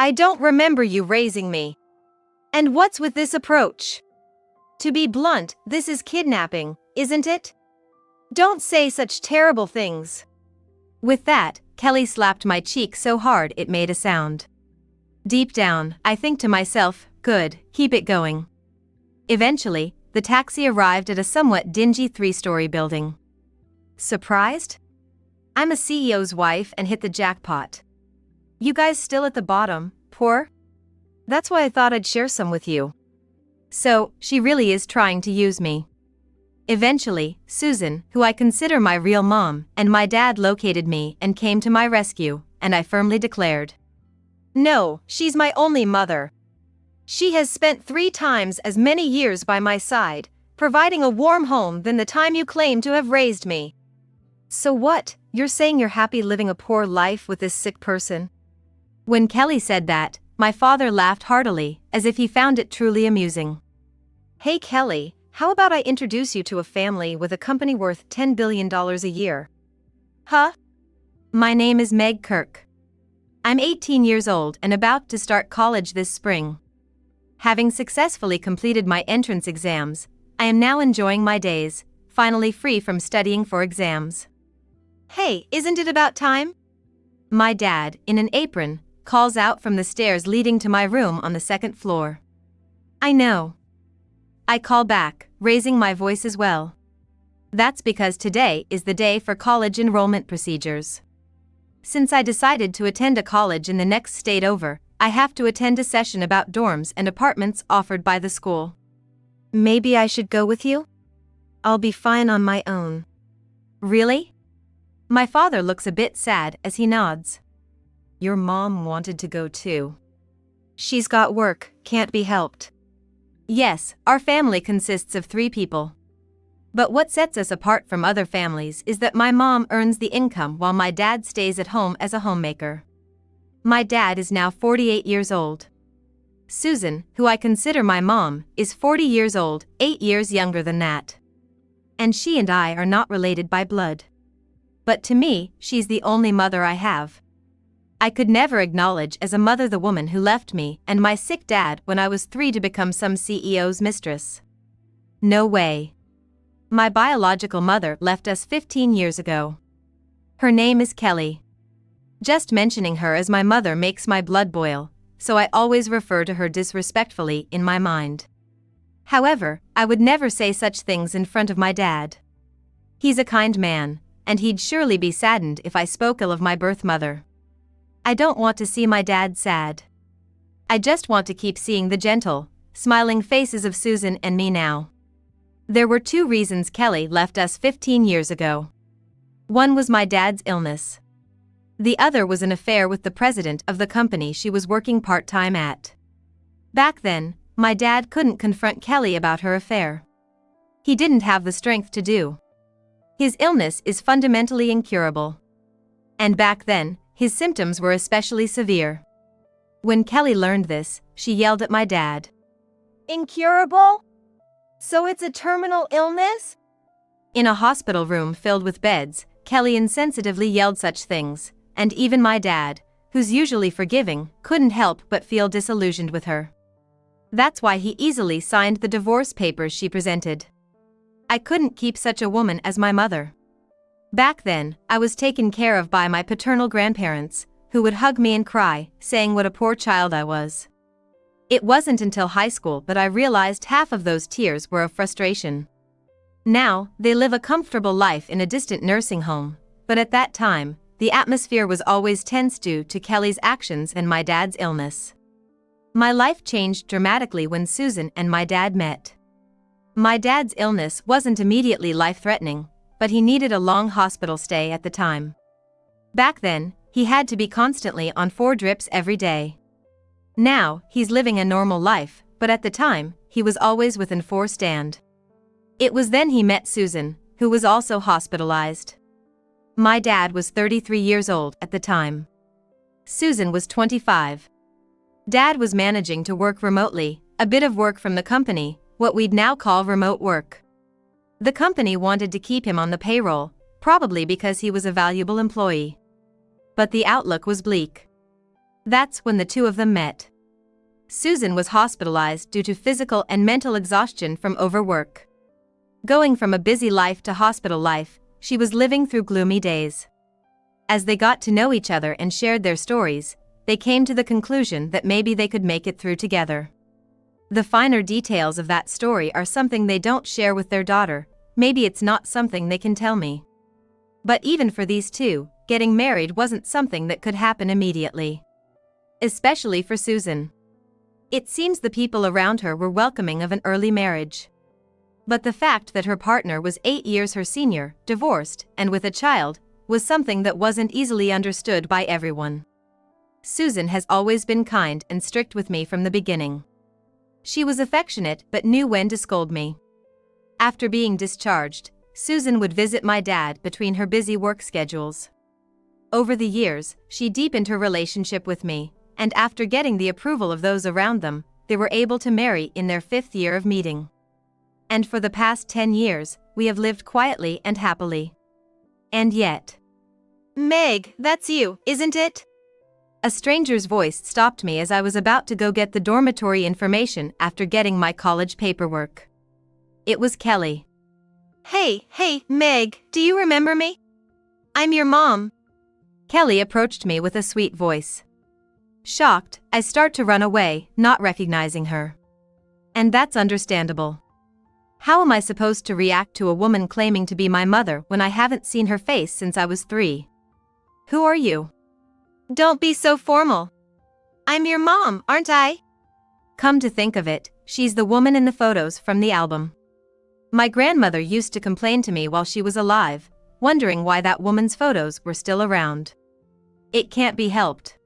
I don't remember you raising me. And what's with this approach? To be blunt, this is kidnapping, isn't it? Don't say such terrible things." With that, Kelly slapped my cheek so hard it made a sound. Deep down, I think to myself, good, keep it going. Eventually, the taxi arrived at a somewhat dingy 3-story building. Surprised? I'm a CEO's wife and hit the jackpot. You guys still at the bottom, poor? That's why I thought I'd share some with you. So, she really is trying to use me. Eventually, Susan, who I consider my real mom, and my dad located me and came to my rescue, and I firmly declared, "No, she's my only mother. She has spent 3 times as many years by my side, providing a warm home than the time you claim to have raised me." "So what, you're saying you're happy living a poor life with this sick person?" When Kelly said that, my father laughed heartily, as if he found it truly amusing. "Hey Kelly, how about I introduce you to a family with a company worth $10 billion a year?" "Huh? My name is Meg Kirk. I'm 18 years old and about to start college this spring. Having successfully completed my entrance exams, I am now enjoying my days, finally free from studying for exams." "Hey, isn't it about time?" My dad, in an apron, calls out from the stairs leading to my room on the 2nd floor. "I know." I call back, raising my voice as well. That's because today is the day for college enrollment procedures. Since I decided to attend a college in the next state over, I have to attend a session about dorms and apartments offered by the school. "Maybe I should go with you? I'll be fine on my own." "Really?" My father looks a bit sad as he nods. "Your mom wanted to go too." "She's got work, can't be helped." Yes, our family consists of 3 people. But what sets us apart from other families is that my mom earns the income while my dad stays at home as a homemaker. My dad is now 48 years old. Susan, who I consider my mom, is 40 years old, 8 years younger than that. And she and I are not related by blood. But to me, she's the only mother I have. I could never acknowledge as a mother the woman who left me and my sick dad when I was 3 to become some CEO's mistress. No way. My biological mother left us 15 years ago. Her name is Kelly. Just mentioning her as my mother makes my blood boil, so I always refer to her disrespectfully in my mind. However, I would never say such things in front of my dad. He's a kind man, and he'd surely be saddened if I spoke ill of my birth mother. I don't want to see my dad sad. I just want to keep seeing the gentle, smiling faces of Susan and me now. There were 2 reasons Kelly left us 15 years ago. One was my dad's illness. The other was an affair with the president of the company she was working part-time at. Back then, my dad couldn't confront Kelly about her affair. He didn't have the strength to do. His illness is fundamentally incurable. And back then, his symptoms were especially severe. When Kelly learned this, she yelled at my dad. "Incurable? So it's a terminal illness?" In a hospital room filled with beds, Kelly insensitively yelled such things, and even my dad, who's usually forgiving, couldn't help but feel disillusioned with her. That's why he easily signed the divorce papers she presented. I couldn't keep such a woman as my mother. Back then, I was taken care of by my paternal grandparents, who would hug me and cry, saying what a poor child I was. It wasn't until high school that I realized half of those tears were of frustration. Now, they live a comfortable life in a distant nursing home, but at that time, the atmosphere was always tense due to Kelly's actions and my dad's illness. My life changed dramatically when Susan and my dad met. My dad's illness wasn't immediately life-threatening, but he needed a long hospital stay at the time. Back then, he had to be constantly on 4 drips every day. Now, he's living a normal life, but at the time, he was always within 4 stand. It was then he met Susan, who was also hospitalized. My dad was 33 years old at the time. Susan was 25. Dad was managing to work remotely, a bit of work from the company, what we'd now call remote work. The company wanted to keep him on the payroll, probably because he was a valuable employee. But the outlook was bleak. That's when the two of them met. Susan was hospitalized due to physical and mental exhaustion from overwork. Going from a busy life to hospital life, she was living through gloomy days. As they got to know each other and shared their stories, they came to the conclusion that maybe they could make it through together. The finer details of that story are something they don't share with their daughter. Maybe it's not something they can tell me. But even for these two, getting married wasn't something that could happen immediately. Especially for Susan. It seems the people around her were welcoming of an early marriage. But the fact that her partner was 8 years her senior, divorced, and with a child, was something that wasn't easily understood by everyone. Susan has always been kind and strict with me from the beginning. She was affectionate but knew when to scold me. After being discharged, Susan would visit my dad between her busy work schedules. Over the years, she deepened her relationship with me, and after getting the approval of those around them, they were able to marry in their 5th year of meeting. And for the past 10 years, we have lived quietly and happily. And yet... Meg, that's you, isn't it? A stranger's voice stopped me as I was about to go get the dormitory information after getting my college paperwork. It was Kelly. Hey, Meg, do you remember me? I'm your mom. Kelly approached me with a sweet voice. Shocked, I start to run away, not recognizing her. And that's understandable. How am I supposed to react to a woman claiming to be my mother when I haven't seen her face since I was 3? Who are you? Don't be so formal. I'm your mom, aren't I? Come to think of it, she's the woman in the photos from the album. My grandmother used to complain to me while she was alive, wondering why that woman's photos were still around. It can't be helped.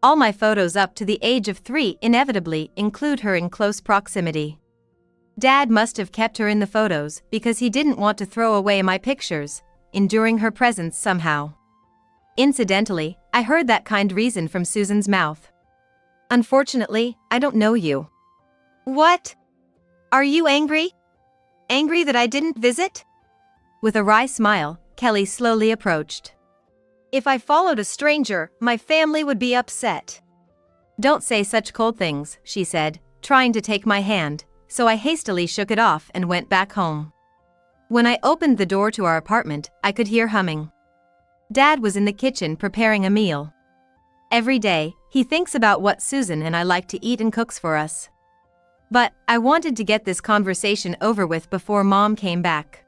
All my photos up to the age of 3 inevitably include her in close proximity. Dad must have kept her in the photos because he didn't want to throw away my pictures, enduring her presence somehow. Incidentally, I heard that kind reason from Susan's mouth. Unfortunately, I don't know you. What? Are you angry? Angry that I didn't visit? With a wry smile, Kelly slowly approached. If I followed a stranger, my family would be upset. Don't say such cold things, she said, trying to take my hand, so I hastily shook it off and went back home. When I opened the door to our apartment, I could hear humming. Dad was in the kitchen preparing a meal. Every day, he thinks about what Susan and I like to eat and cooks for us. But I wanted to get this conversation over with before Mom came back.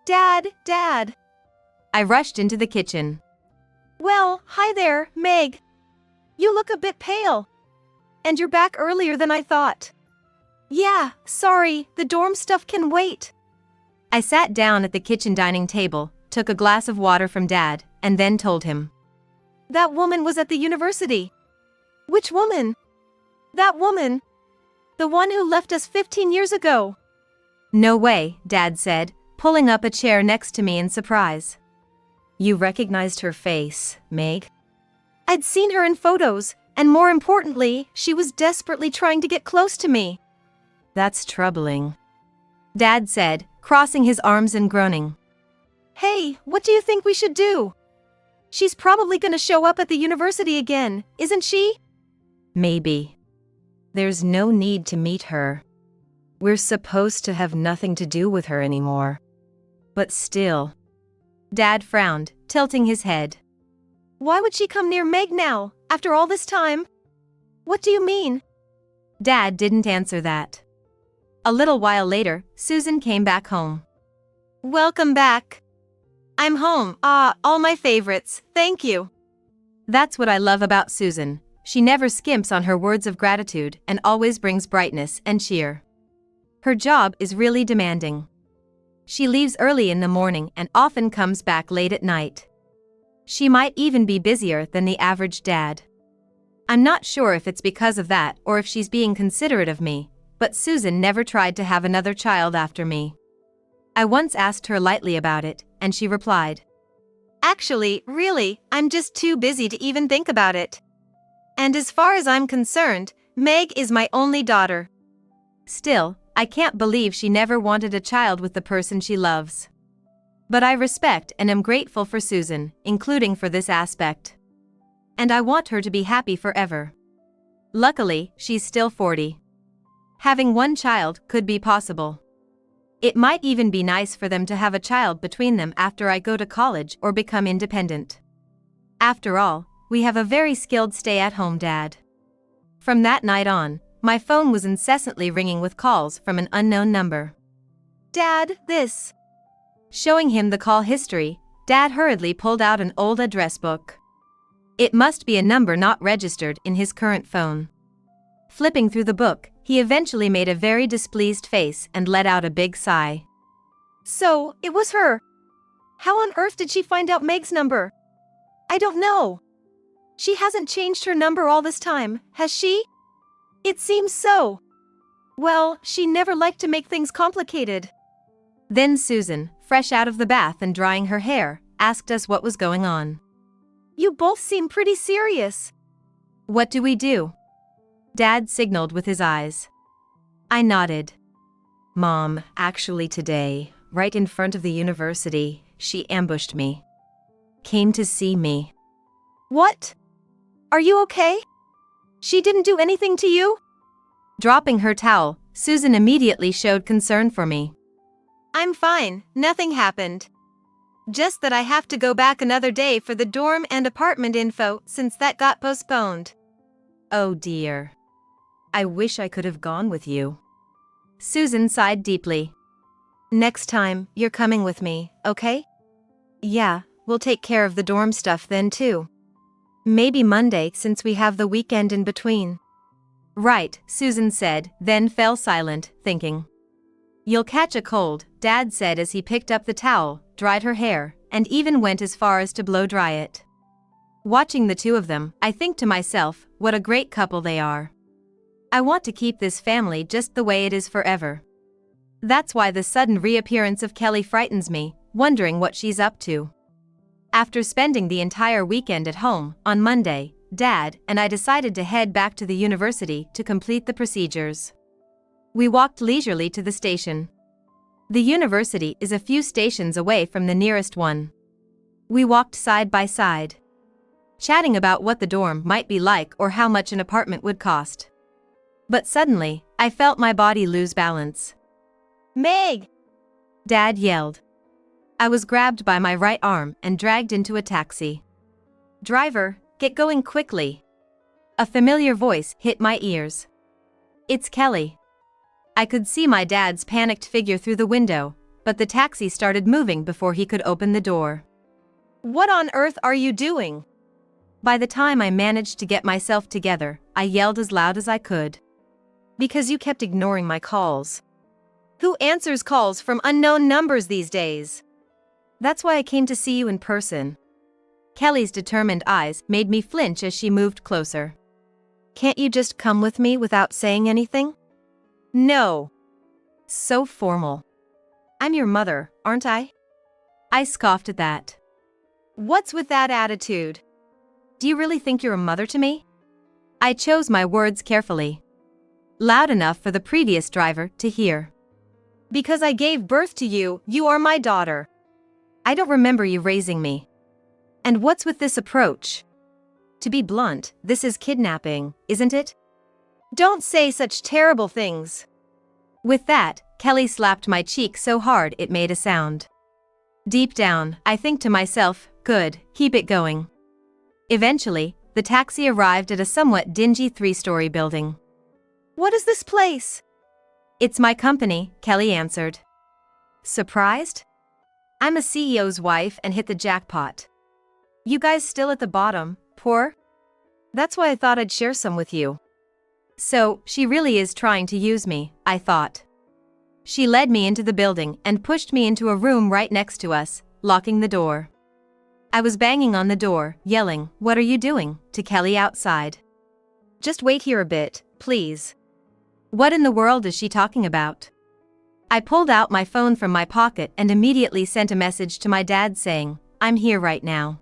Dad! I rushed into the kitchen. Well, hi there, Meg. You look a bit pale. And you're back earlier than I thought. Yeah, sorry, the dorm stuff can wait. I sat down at the kitchen dining table, took a glass of water from Dad, and then told him. That woman was at the university. Which woman? That woman. The one who left us 15 years ago. No way, Dad said, pulling up a chair next to me in surprise. You recognized her face, Meg? I'd seen her in photos, and more importantly, she was desperately trying to get close to me. That's troubling, Dad said, crossing his arms and groaning. Hey, what do you think we should do? She's probably gonna show up at the university again, isn't she? Maybe. There's no need to meet her. We're supposed to have nothing to do with her anymore. But still. Dad frowned, tilting his head. Why would she come near Meg now, after all this time? What do you mean? Dad didn't answer that. A little while later, Susan came back home. Welcome back. I'm home. All my favorites, thank you. That's what I love about Susan. She never skimps on her words of gratitude and always brings brightness and cheer. Her job is really demanding. She leaves early in the morning and often comes back late at night. She might even be busier than the average dad. I'm not sure if it's because of that or if she's being considerate of me, but Susan never tried to have another child after me. I once asked her lightly about it, and she replied, Actually, really, I'm just too busy to even think about it. And as far as I'm concerned, Meg is my only daughter. Still, I can't believe she never wanted a child with the person she loves. But I respect and am grateful for Susan, including for this aspect. And I want her to be happy forever. Luckily, she's still 40. Having one child could be possible. It might even be nice for them to have a child between them after I go to college or become independent. After all, we have a very skilled stay-at-home dad. From that night on, my phone was incessantly ringing with calls from an unknown number. Dad, this. Showing him the call history, Dad hurriedly pulled out an old address book. It must be a number not registered in his current phone. Flipping through the book, he eventually made a very displeased face and let out a big sigh. So, it was her. How on earth did she find out Meg's number? I don't know. She hasn't changed her number all this time, has she? It seems so. Well, she never liked to make things complicated. Then Susan, fresh out of the bath and drying her hair, asked us what was going on. You both seem pretty serious. What do we do? Dad signaled with his eyes. I nodded. Mom, actually today, right in front of the university, she ambushed me. Came to see me. What? Are you okay? She didn't do anything to you? Dropping her towel, Susan immediately showed concern for me. I'm fine, nothing happened. Just that I have to go back another day for the dorm and apartment info since that got postponed. Oh dear. I wish I could have gone with you. Susan sighed deeply. Next time, you're coming with me, okay? Yeah, we'll take care of the dorm stuff then too. Maybe Monday since we have the weekend in between. Right, Susan said, then fell silent, thinking. You'll catch a cold, Dad said as he picked up the towel, dried her hair, and even went as far as to blow dry it. Watching the two of them, I think to myself, what a great couple they are. I want to keep this family just the way it is forever. That's why the sudden reappearance of Kelly frightens me, wondering what she's up to. After spending the entire weekend at home, on Monday, Dad and I decided to head back to the university to complete the procedures. We walked leisurely to the station. The university is a few stations away from the nearest one. We walked side by side, chatting about what the dorm might be like or how much an apartment would cost. But suddenly, I felt my body lose balance. Meg! Dad yelled. I was grabbed by my right arm and dragged into a taxi. Driver, get going quickly. A familiar voice hit my ears. It's Kelly. I could see my dad's panicked figure through the window, but the taxi started moving before he could open the door. What on earth are you doing? By the time I managed to get myself together, I yelled as loud as I could. Because you kept ignoring my calls. Who answers calls from unknown numbers these days? That's why I came to see you in person. Kelly's determined eyes made me flinch as she moved closer. Can't you just come with me without saying anything? No. So formal. I'm your mother, aren't I? I scoffed at that. What's with that attitude? Do you really think you're a mother to me? I chose my words carefully. Loud enough for the previous driver to hear. Because I gave birth to you, you are my daughter. I don't remember you raising me. And what's with this approach? To be blunt, this is kidnapping, isn't it? Don't say such terrible things. With that, Kelly slapped my cheek so hard it made a sound. Deep down, I think to myself, good, keep it going. Eventually, the taxi arrived at a somewhat dingy 3-story building. What is this place? It's my company, Kelly answered. Surprised? I'm a CEO's wife and hit the jackpot. You guys still at the bottom, poor? That's why I thought I'd share some with you. So, she really is trying to use me, I thought. She led me into the building and pushed me into a room right next to us, locking the door. I was banging on the door, yelling, "What are you doing?" to Kelly outside. Just wait here a bit, please. What in the world is she talking about? I pulled out my phone from my pocket and immediately sent a message to my dad saying, "I'm here right now."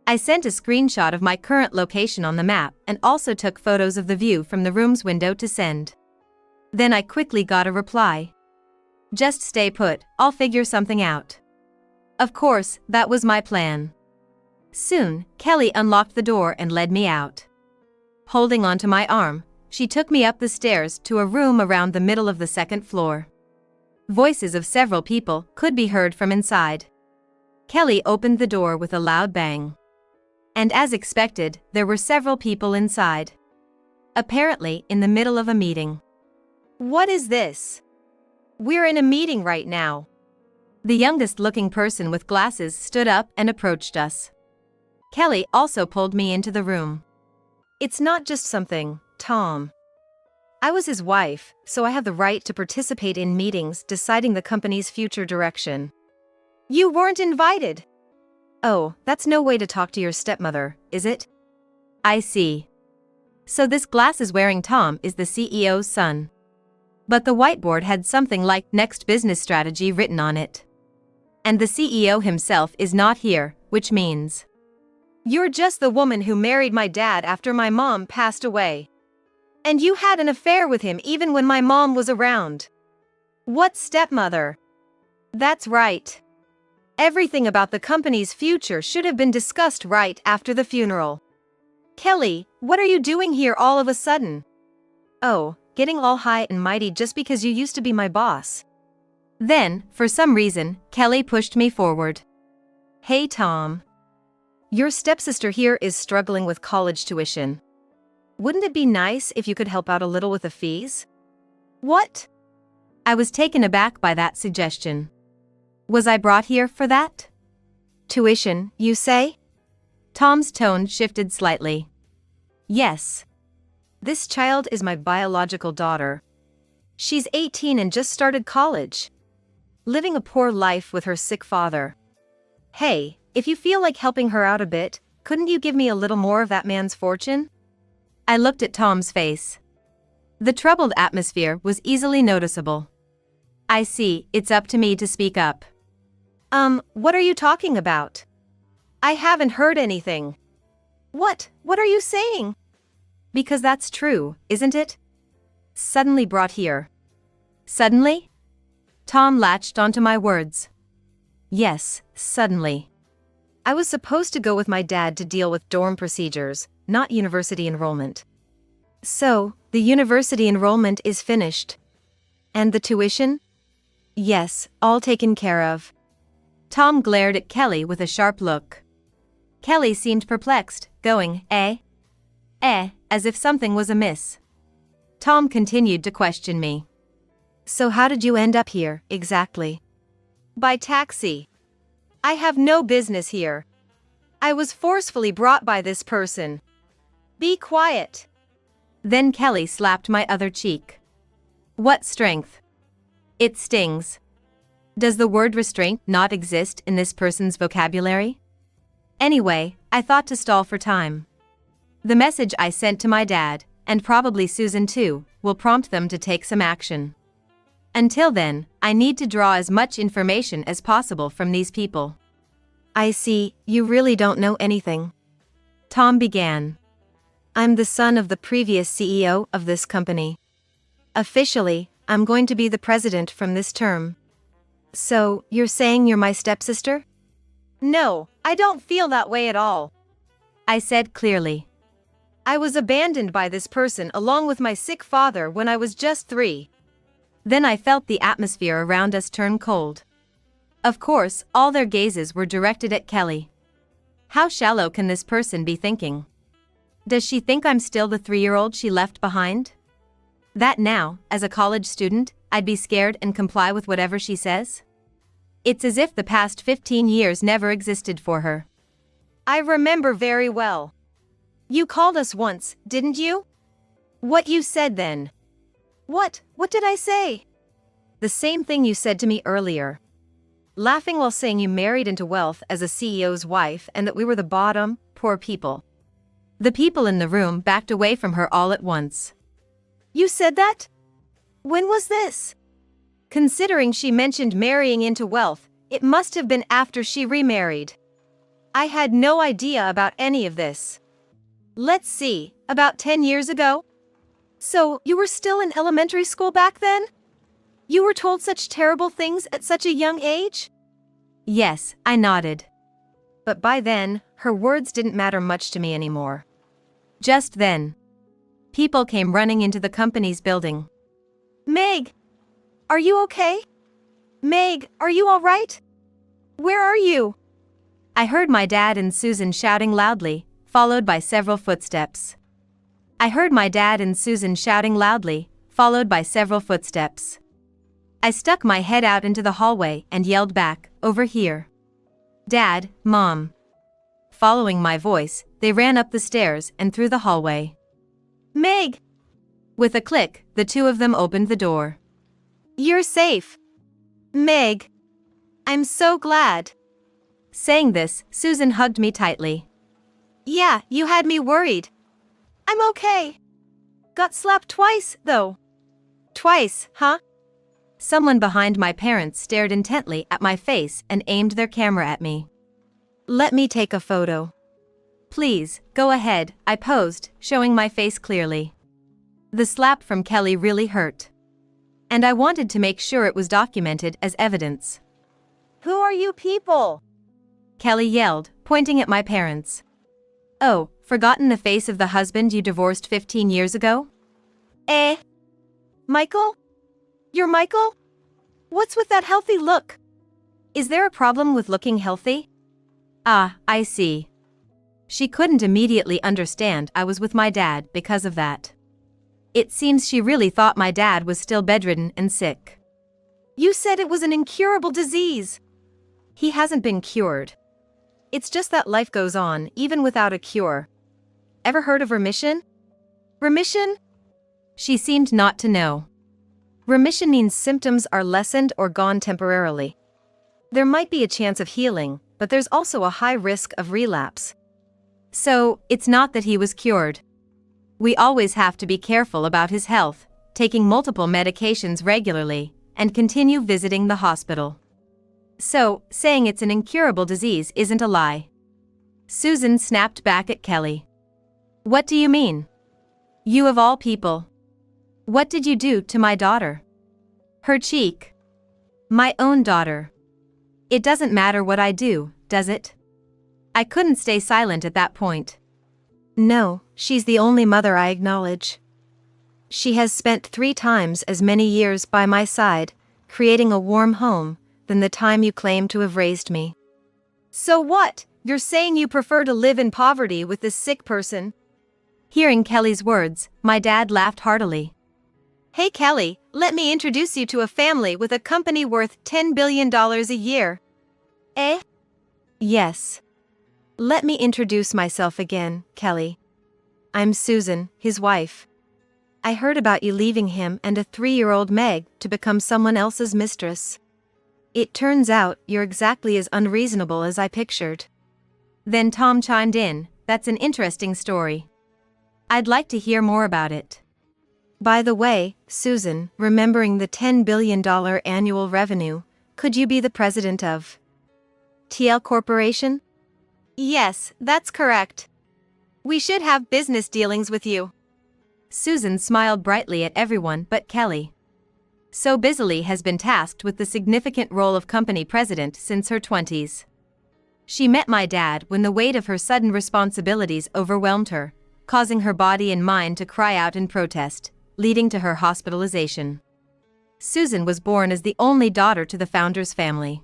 I sent a screenshot of my current location on the map and also took photos of the view from the room's window to send. Then I quickly got a reply. Just stay put, I'll figure something out. Of course, that was my plan. Soon, Kelly unlocked the door and led me out. Holding onto my arm, she took me up the stairs to a room around the middle of the second floor. Voices of several people could be heard from inside. Kelly opened the door with a loud bang. And as expected, there were several people inside. Apparently in the middle of a meeting. What is this? We're in a meeting right now. The youngest-looking person with glasses stood up and approached us. Kelly also pulled me into the room. It's not just something, Tom. I was his wife, so I have the right to participate in meetings deciding the company's future direction. You weren't invited. Oh, that's no way to talk to your stepmother, is it? I see. So this glasses-wearing Tom is the CEO's son. But the whiteboard had something like next business strategy written on it. And the CEO himself is not here, which means you're just the woman who married my dad after my mom passed away. And you had an affair with him even when my mom was around. What stepmother? That's right. Everything about the company's future should have been discussed right after the funeral. Kelly, what are you doing here all of a sudden? Oh, getting all high and mighty just because you used to be my boss. Then, for some reason, Kelly pushed me forward. Hey Tom. Your stepsister here is struggling with college tuition. Wouldn't it be nice if you could help out a little with the fees? What? I was taken aback by that suggestion. Was I brought here for that? Tuition, you say? Tom's tone shifted slightly. Yes. This child is my biological daughter. She's 18 and just started college. Living a poor life with her sick father. Hey, if you feel like helping her out a bit, couldn't you give me a little more of that man's fortune? I looked at Tom's face. The troubled atmosphere was easily noticeable. I see, it's up to me to speak up. What are you talking about? I haven't heard anything. What are you saying? Because that's true, isn't it? Suddenly brought here. Suddenly? Tom latched onto my words. Yes, suddenly. I was supposed to go with my dad to deal with dorm procedures, not university enrollment. So, the university enrollment is finished. And the tuition? Yes, all taken care of. Tom glared at Kelly with a sharp look. Kelly seemed perplexed, going, as if something was amiss. Tom continued to question me. So how did you end up here, exactly? By taxi. I have no business here. I was forcefully brought by this person. Be quiet. Then Kelly slapped my other cheek. What strength? It stings. Does the word restraint not exist in this person's vocabulary? Anyway, I thought to stall for time. The message I sent to my dad, and probably Susan too, will prompt them to take some action. Until then, I need to draw as much information as possible from these people. I see, you really don't know anything. Tom began. I'm the son of the previous CEO of this company. Officially, I'm going to be the president from this term. So, you're saying you're my stepsister? No, I don't feel that way at all. I said clearly. I was abandoned by this person along with my sick father when I was just 3. Then I felt the atmosphere around us turn cold. Of course, all their gazes were directed at Kelly. How shallow can this person be thinking? Does she think I'm still the 3-year-old she left behind? That now, as a college student, I'd be scared and comply with whatever she says? It's as if the past 15 years never existed for her. I remember very well. You called us once, didn't you? What you said then? What did I say? The same thing you said to me earlier. Laughing while saying you married into wealth as a CEO's wife and that we were the bottom, poor people. The people in the room backed away from her all at once. You said that? When was this? Considering she mentioned marrying into wealth, it must have been after she remarried. I had no idea about any of this. Let's see, about 10 years ago? So, you were still in elementary school back then? You were told such terrible things at such a young age? Yes, I nodded. But by then, her words didn't matter much to me anymore. Just then, people came running into the company's building. Meg! Are you okay? Meg, are you alright? Where are you? I heard my dad and Susan shouting loudly, followed by several footsteps. I stuck my head out into the hallway and yelled back, "Over here. Dad, Mom." Following my voice, they ran up the stairs and through the hallway. Meg! With a click, the two of them opened the door. You're safe. Meg! I'm so glad. Saying this, Susan hugged me tightly. Yeah, you had me worried. I'm okay. Got slapped twice, though. Twice, huh? Someone behind my parents stared intently at my face and aimed their camera at me. Let me take a photo. Please, go ahead, I posed, showing my face clearly. The slap from Kelly really hurt. And I wanted to make sure it was documented as evidence. Who are you people? Kelly yelled, pointing at my parents. Oh, forgotten the face of the husband you divorced 15 years ago? Michael? You're Michael? What's with that healthy look? Is there a problem with looking healthy? Ah, I see. She couldn't immediately understand I was with my dad because of that. It seems she really thought my dad was still bedridden and sick. You said it was an incurable disease. He hasn't been cured. It's just that life goes on, even without a cure. Ever heard of remission? Remission? She seemed not to know. Remission means symptoms are lessened or gone temporarily. There might be a chance of healing, but there's also a high risk of relapse. So, it's not that he was cured. We always have to be careful about his health, taking multiple medications regularly, and continue visiting the hospital. So, saying it's an incurable disease isn't a lie. Susan snapped back at Kelly. What do you mean? You of all people. What did you do to my daughter? Her cheek. My own daughter. It doesn't matter what I do, does it? I couldn't stay silent at that point. No, she's the only mother I acknowledge. She has spent 3 times as many years by my side, creating a warm home, than the time you claim to have raised me. So what? You're saying you prefer to live in poverty with this sick person? Hearing Kelly's words, my dad laughed heartily. Hey Kelly, let me introduce you to a family with a company worth $10 billion a year. Yes. Let me introduce myself again, Kelly. I'm Susan, his wife. I heard about you leaving him and a 3-year-old Meg to become someone else's mistress. It turns out you're exactly as unreasonable as I pictured. Then Tom chimed in, that's an interesting story. I'd like to hear more about it. By the way, Susan, remembering the $10 billion annual revenue, could you be the president of TL Corporation? Yes, that's correct. We should have business dealings with you. Susan smiled brightly at everyone but Kelly. So busily has been tasked with the significant role of company president since her 20s. She met my dad when the weight of her sudden responsibilities overwhelmed her, causing her body and mind to cry out in protest, leading to her hospitalization. Susan was born as the only daughter to the founder's family.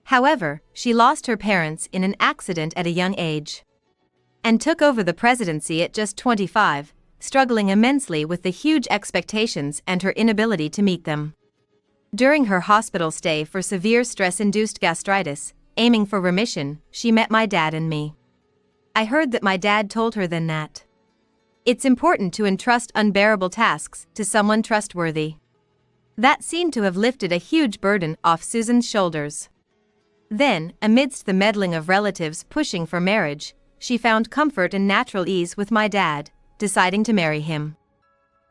However, she lost her parents in an accident at a young age, and took over the presidency at just 25, struggling immensely with the huge expectations and her inability to meet them. During her hospital stay for severe stress-induced gastritis, aiming for remission, she met my dad and me. I heard that my dad told her then that it's important to entrust unbearable tasks to someone trustworthy. That seemed to have lifted a huge burden off Susan's shoulders. Then, amidst the meddling of relatives pushing for marriage, she found comfort and natural ease with my dad, deciding to marry him.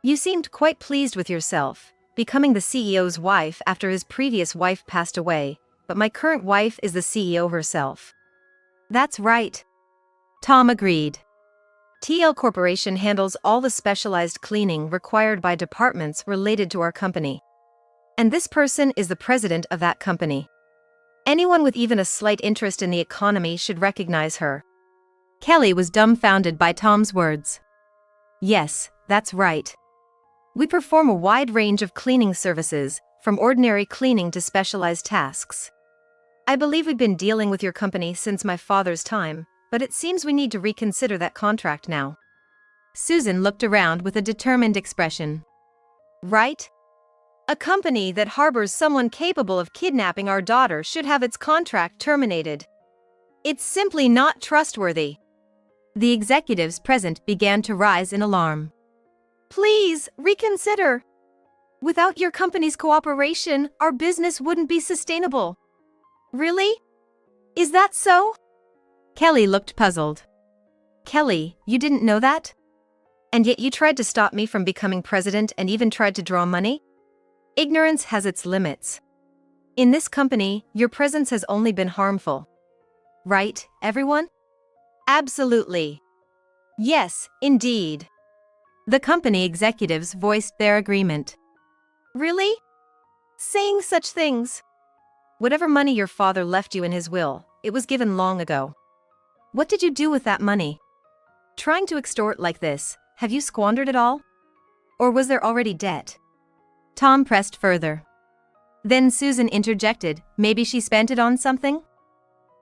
You seemed quite pleased with yourself, becoming the CEO's wife after his previous wife passed away, but my current wife is the CEO herself. That's right. Tom agreed. TL Corporation handles all the specialized cleaning required by departments related to our company. And this person is the president of that company. Anyone with even a slight interest in the economy should recognize her. Kelly was dumbfounded by Tom's words. Yes, that's right. We perform a wide range of cleaning services, from ordinary cleaning to specialized tasks. I believe we've been dealing with your company since my father's time, but it seems we need to reconsider that contract now. Susan looked around with a determined expression. Right? A company that harbors someone capable of kidnapping our daughter should have its contract terminated. It's simply not trustworthy. The executives present began to rise in alarm. Please, reconsider. Without your company's cooperation, our business wouldn't be sustainable. Really? Is that so? Kelly looked puzzled. Kelly, you didn't know that? And yet you tried to stop me from becoming president and even tried to draw money? Ignorance has its limits. In this company, your presence has only been harmful. Right, everyone? Absolutely. Yes, indeed. The company executives voiced their agreement. Really? Saying such things? Whatever money your father left you in his will, it was given long ago. What did you do with that money? Trying to extort like this, have you squandered it all? Or was there already debt? Tom pressed further. Then Susan interjected, maybe she spent it on something?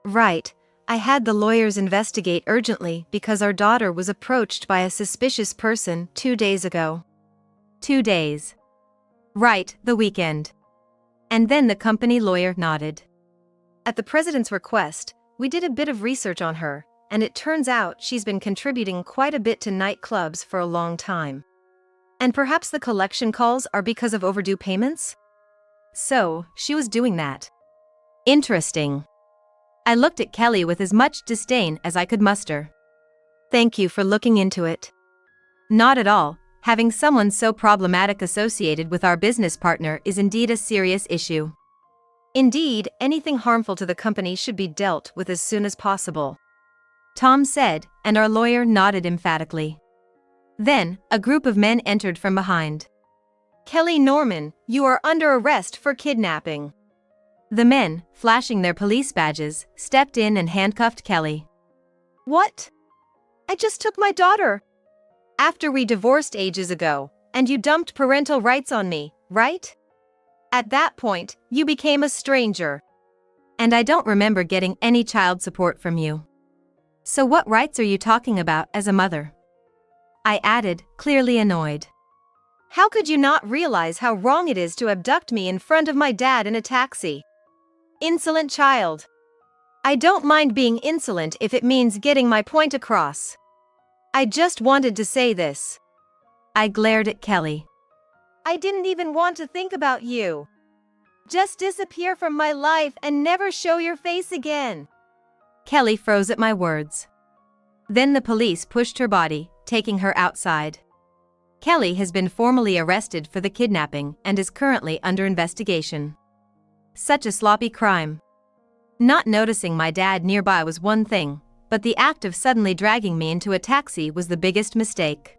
Right, I had the lawyers investigate urgently because our daughter was approached by a suspicious person 2 days ago. 2 days. Right, the weekend. And then the company lawyer nodded. At the president's request, we did a bit of research on her, and it turns out she's been contributing quite a bit to nightclubs for a long time. And perhaps the collection calls are because of overdue payments? So, she was doing that. Interesting. I looked at Kelly with as much disdain as I could muster. Thank you for looking into it. Not at all. Having someone so problematic associated with our business partner is indeed a serious issue. Indeed, anything harmful to the company should be dealt with as soon as possible. Tom said, and our lawyer nodded emphatically. Then, a group of men entered from behind. Kelly Norman, you are under arrest for kidnapping. The men, flashing their police badges, stepped in and handcuffed Kelly. What? I just took my daughter. After we divorced ages ago, and you dumped parental rights on me, right? At that point, you became a stranger. And I don't remember getting any child support from you. So what rights are you talking about as a mother? I added, clearly annoyed. How could you not realize how wrong it is to abduct me in front of my dad in a taxi? Insolent child. I don't mind being insolent if it means getting my point across. I just wanted to say this. I glared at Kelly. I didn't even want to think about you. Just disappear from my life and never show your face again. Kelly froze at my words. Then the police pushed her body, taking her outside. Kelly has been formally arrested for the kidnapping and is currently under investigation. Such a sloppy crime. Not noticing my dad nearby was one thing, but the act of suddenly dragging me into a taxi was the biggest mistake.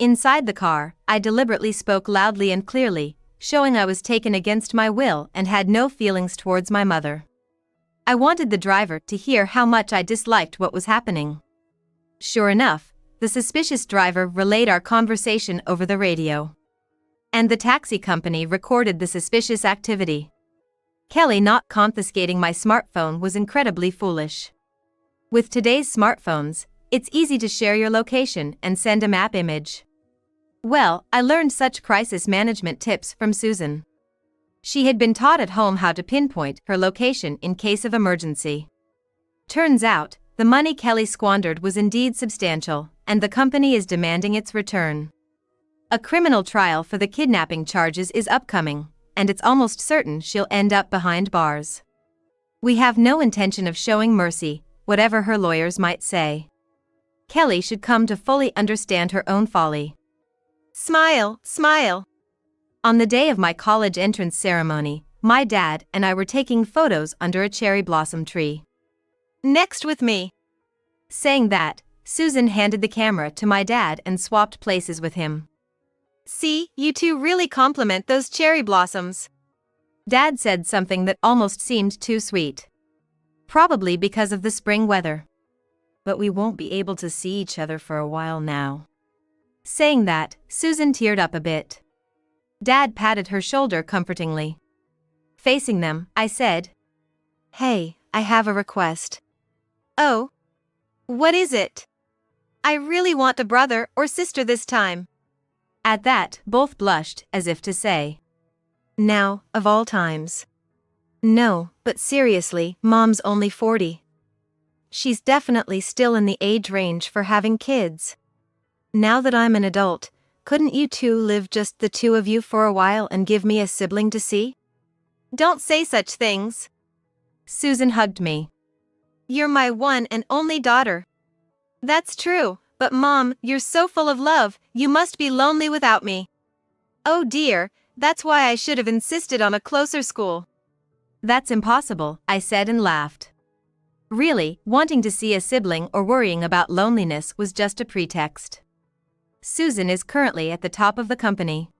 Inside the car, I deliberately spoke loudly and clearly, showing I was taken against my will and had no feelings towards my mother. I wanted the driver to hear how much I disliked what was happening. Sure enough, the suspicious driver relayed our conversation over the radio. And the taxi company recorded the suspicious activity. Kelly not confiscating my smartphone was incredibly foolish. With today's smartphones, it's easy to share your location and send a map image. Well, I learned such crisis management tips from Susan. She had been taught at home how to pinpoint her location in case of emergency. Turns out, the money Kelly squandered was indeed substantial, and the company is demanding its return. A criminal trial for the kidnapping charges is upcoming, and it's almost certain she'll end up behind bars. We have no intention of showing mercy, whatever her lawyers might say. Kelly should come to fully understand her own folly. Smile, smile. On the day of my college entrance ceremony, my dad and I were taking photos under a cherry blossom tree. Next with me. Saying that, Susan handed the camera to my dad and swapped places with him. See, you two really compliment those cherry blossoms. Dad said something that almost seemed too sweet. Probably because of the spring weather. But we won't be able to see each other for a while now. Saying that, Susan teared up a bit. Dad patted her shoulder comfortingly. Facing them, I said, "Hey, I have a request." Oh? What is it? I really want a brother or sister this time. At that, both blushed, as if to say, "Now, of all times." No, but seriously, Mom's only 40. She's definitely still in the age range for having kids. Now that I'm an adult, couldn't you two live just the two of you for a while and give me a sibling to see? Don't say such things. Susan hugged me. You're my one and only daughter. That's true, but Mom, you're so full of love, you must be lonely without me. Oh dear, that's why I should have insisted on a closer school. That's impossible, I said and laughed. Really, wanting to see a sibling or worrying about loneliness was just a pretext. Susan is currently at the top of the company.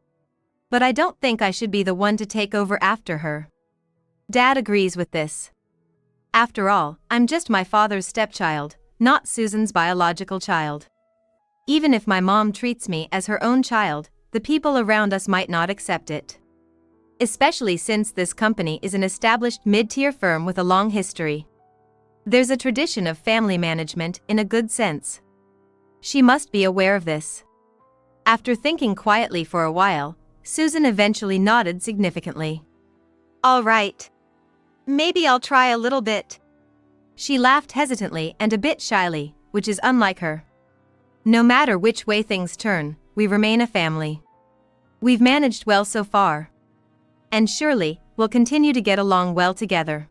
But I don't think I should be the one to take over after her. Dad agrees with this. After all, I'm just my father's stepchild, not Susan's biological child. Even if my mom treats me as her own child, the people around us might not accept it. Especially since this company is an established mid-tier firm with a long history. There's a tradition of family management in a good sense. She must be aware of this. After thinking quietly for a while, Susan eventually nodded significantly. All right. Maybe I'll try a little bit. She laughed hesitantly and a bit shyly, which is unlike her. No matter which way things turn, we remain a family. We've managed well so far. And surely, we'll continue to get along well together.